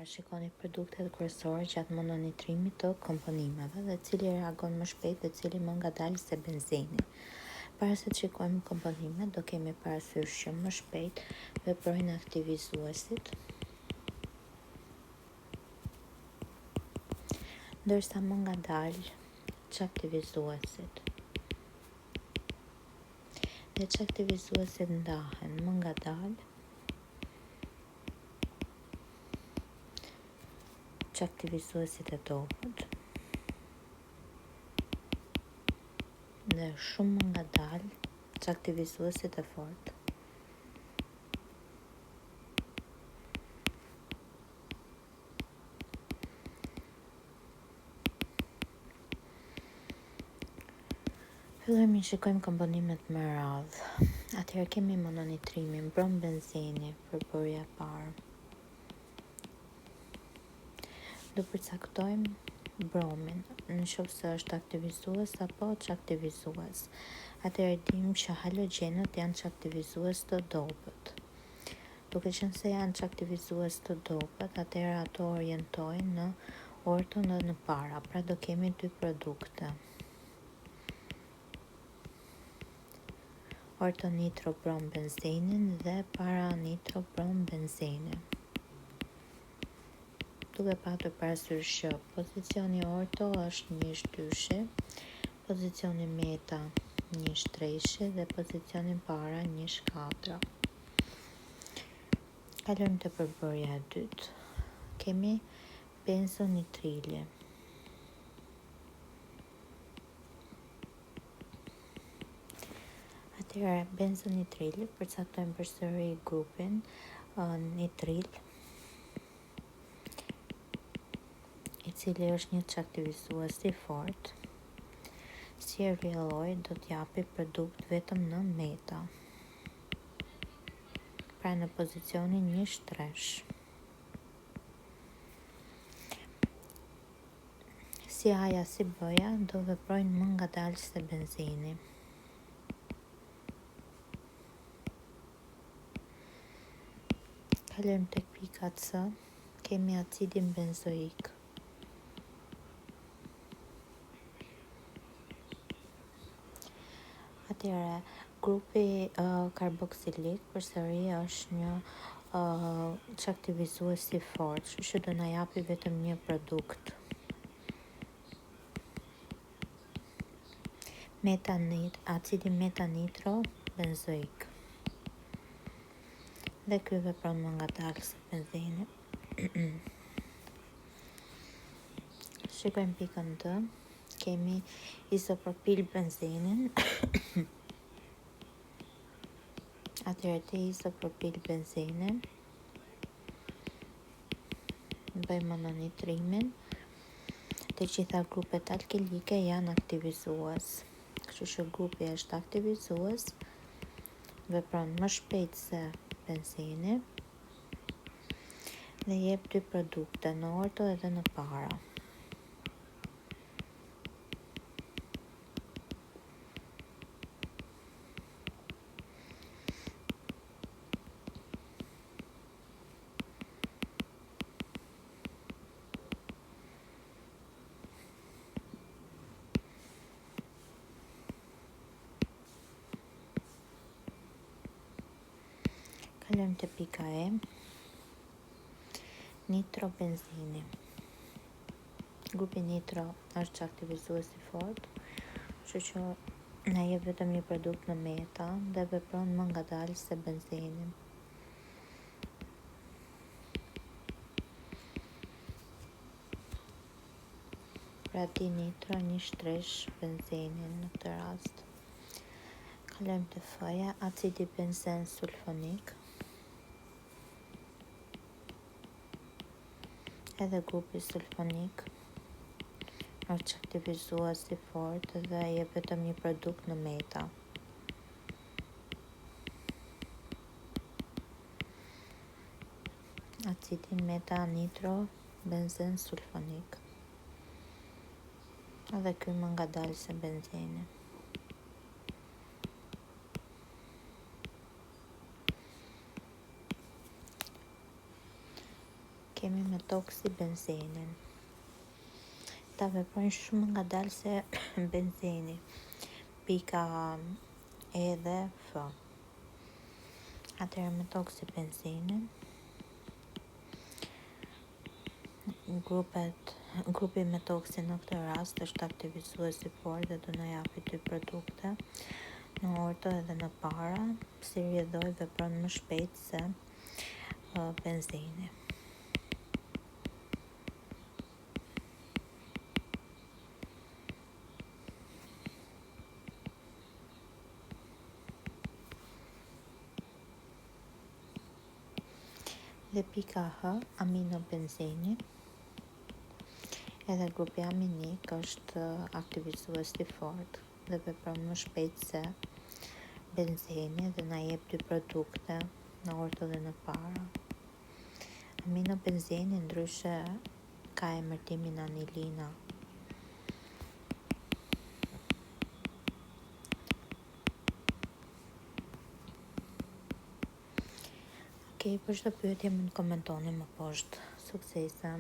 parashikoni produktet kryesore gjatë mononitrimit të komponimeve dhe cili reagon më shpejt dhe cili më ngadalë se benzini. Para se të shikojmë komponimet, do kemi parasysh që më shpejt veprojnë aktivizuesit, ndërsa më ngadalë çaktivizuesit. Dhe çaktivizuesit ndahen më ngadalë, çaktivizuesit e dobët dhe shumë më ngadalë çaktivizuesit e fortë. Fillojmë shikojmë komponimet me radhë. Atëherë kemi mononitrimin, brom benzini, përbërja e parë. Do përcaktojmë bromin, në qoftë se është aktivizues apo çaktivizues. Atëherë dim që halogenët janë çaktivizues të dobët. Duke qenë se janë çaktivizues të dobët, atëherë ato orientojnë në orton dhe në para, pra do kemi dy produkte. Ortonitro brom benzinin dhe paranitro brom benzinin. Duke patur parasysh që pozicioni orto është 1/2, pozicioni meta 1/3 dhe pozicioni para 1/4. Kalojmë te përbërja e dytë. Kemi benzonitrili. Atëherë benzonitrili përcaktojmë përsëri grupin nitril, i cili është një çaktivizues i fortë. Si e rrjedhoj, do t'japi produkt vetëm në meta, pra në pozicionin 1/3. Si A-ja si B-ja do veprojnë më ngadalë se benzini. Kalojmë tek pika C, kemi acidin benzoik. Atëherë, grupi karboksilik përsëri është një çaktivizues i fortë, që do na japi vetëm një produkt. Acidi metanitro benzoik. Dhe ky vepron më ngadalë se benzini. Shikojmë pikën D. Kemi izopropil benzinin. Atëherë te izopropil benzinin bëjmë mononitrimin. Të gjitha grupet alkilike janë aktivizues. Kështu që grupi është aktivizues, vepron më shpejt se benzini dhe jep dy produkte në orto edhe në para. Kalojmë te pika E. Nitro benzini. Grupi nitro është çaktivizues i fortë, kështu që na jep vetëm një produkt në meta dhe vepron më ngadalë se benzini. Pra dinitro 1/3 benzinin në këtë rast. Kalojmë te F-ja, acidi benzen sulfonik. Edhe grupi sulfonik është çaktivizues i fortë dhe jep vetëm një produkt në meta. Acidi metanitro benzen sulfonik. Edhe ky më ngadalë se benzini. Kemi metoksi benzenin. Ta veprojnë shumë ngadalë se benzeni. Pika E dhe F. Atëherë metoksi benzenin. Grupi metoksi në këtë rast është aktivizues i fortë dhe do na japi dy produkte në orto edhe në para, si rrjedhoi vepron më shpejt se benzeni. Dhe pika H, aminobenzeni. Edhe grupi aminik është aktivizues i fortë dhe vepron më shpejt se benzeni dhe na jep dy produkte në orto dhe në para. Aminobenzeni ndryshe ka emërtimin anilina. Okej, për çdo pyetje mund komentoni më poshtë. Suksese!